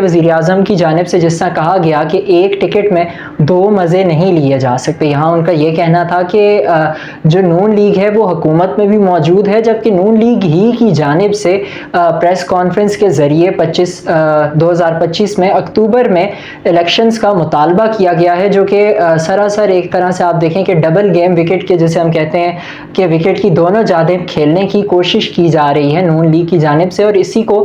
وزیر اعظم کی جانب سے جس طرح کہا گیا کہ ایک ٹکٹ میں دو مزے نہیں لیے جا سکتے، یہاں ان کا یہ کہنا تھا کہ جو نون لیگ ہے وہ حکومت میں بھی موجود ہے، جبکہ نون لیگ ہی کی جانب سے پریس کانفرنس کے ذریعے 2025 میں اکتوبر میں الیکشنز کا مطالبہ کیا گیا ہے، جو کہ سراسر ایک طرح سے آپ دیکھیں کہ ڈبل گیم وکٹ کے جسے ہم کہتے ہیں کہ وکٹ کی دونوں جانب کھیلنے کی کوشش کی جا رہی ہے نون لیگ کی جانب سے، اور اسی کو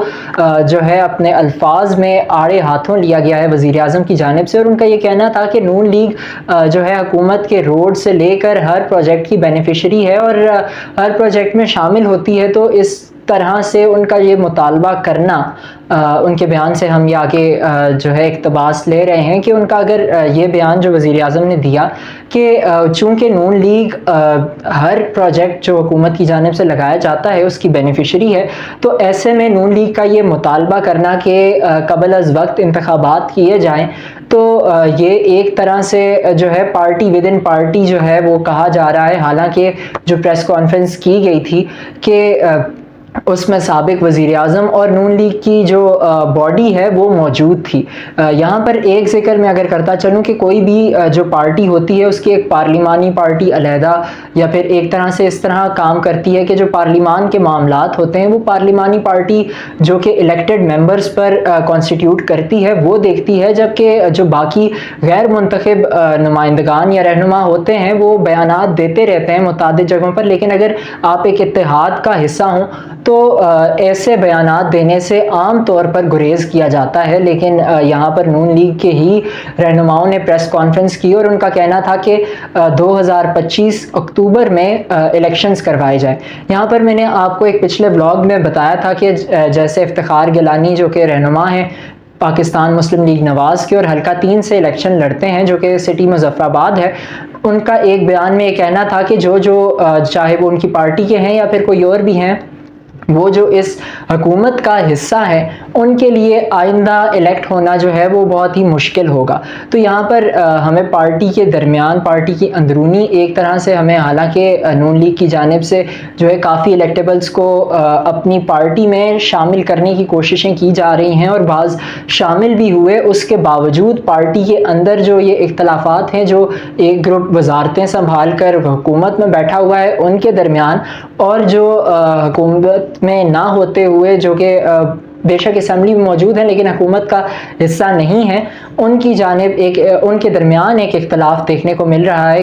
جو ہے اپنے الفاظ میں آڑے ہاتھوں لیا گیا ہے وزیر اعظم کی جانب سے۔ اور ان کا یہ کہنا تھا کہ نون لیگ جو ہے حکومت کے روڈ سے لے کر ہر پروجیکٹ کی بینیفیشری ہے اور ہر پروجیکٹ میں شامل ہوتی ہے، تو اس طرح سے ان کا یہ مطالبہ کرنا، ان کے بیان سے ہم یہ آگے جو ہے اقتباس لے رہے ہیں کہ ان کا اگر یہ بیان جو وزیر اعظم نے دیا کہ چونکہ نون لیگ ہر پروجیکٹ جو حکومت کی جانب سے لگایا جاتا ہے اس کی بینیفیشری ہے، تو ایسے میں نون لیگ کا یہ مطالبہ کرنا کہ قبل از وقت انتخابات کیے جائیں، تو یہ ایک طرح سے جو ہے پارٹی ود ان پارٹی جو ہے وہ کہا جا رہا ہے، حالانکہ جو پریس کانفرنس کی گئی تھی کہ اس میں سابق وزیر اعظم اور نون لیگ کی جو باڈی ہے وہ موجود تھی۔ یہاں پر ایک ذکر میں اگر کرتا چلوں کہ کوئی بھی جو پارٹی ہوتی ہے اس کی ایک پارلیمانی پارٹی علیحدہ یا پھر ایک طرح سے اس طرح کام کرتی ہے کہ جو پارلیمان کے معاملات ہوتے ہیں وہ پارلیمانی پارٹی جو کہ الیکٹڈ ممبرز پر کانسٹیٹیوٹ کرتی ہے وہ دیکھتی ہے، جبکہ جو باقی غیر منتخب نمائندگان یا رہنما ہوتے ہیں وہ بیانات دیتے رہتے ہیں متعدد جگہوں پر، لیکن اگر آپ ایک اتحاد کا حصہ ہوں تو ایسے بیانات دینے سے عام طور پر گریز کیا جاتا ہے۔ لیکن یہاں پر نون لیگ کے ہی رہنماؤں نے پریس کانفرنس کی اور ان کا کہنا تھا کہ 2025 اکتوبر میں الیکشنز کروائے جائیں۔ یہاں پر میں نے آپ کو ایک پچھلے ولاگ میں بتایا تھا کہ جیسے افتخار گیلانی جو کہ رہنما ہیں پاکستان مسلم لیگ نواز کے اور حلقہ 3 سے الیکشن لڑتے ہیں جو کہ سٹی مظفر آباد ہے، ان کا ایک بیان میں یہ کہنا تھا کہ جو چاہے وہ ان کی پارٹی کے ہیں یا پھر کوئی اور بھی ہیں، وہ جو اس حکومت کا حصہ ہے ان کے لیے آئندہ الیکٹ ہونا جو ہے وہ بہت ہی مشکل ہوگا۔ تو یہاں پر ہمیں پارٹی کے درمیان، پارٹی کی اندرونی ایک طرح سے ہمیں، حالانکہ نون لیگ کی جانب سے جو ہے کافی الیکٹیبلز کو اپنی پارٹی میں شامل کرنے کی کوششیں کی جا رہی ہیں اور بعض شامل بھی ہوئے، اس کے باوجود پارٹی کے اندر جو یہ اختلافات ہیں، جو ایک گروپ وزارتیں سنبھال کر حکومت میں بیٹھا ہوا ہے ان کے درمیان، اور جو حکومت میں نہ ہوتے ہوئے جو کہ بے شک اسمبلی میں موجود ہیں لیکن حکومت کا حصہ نہیں ہے، ان کی جانب ان کے درمیان ایک اختلاف دیکھنے کو مل رہا ہے۔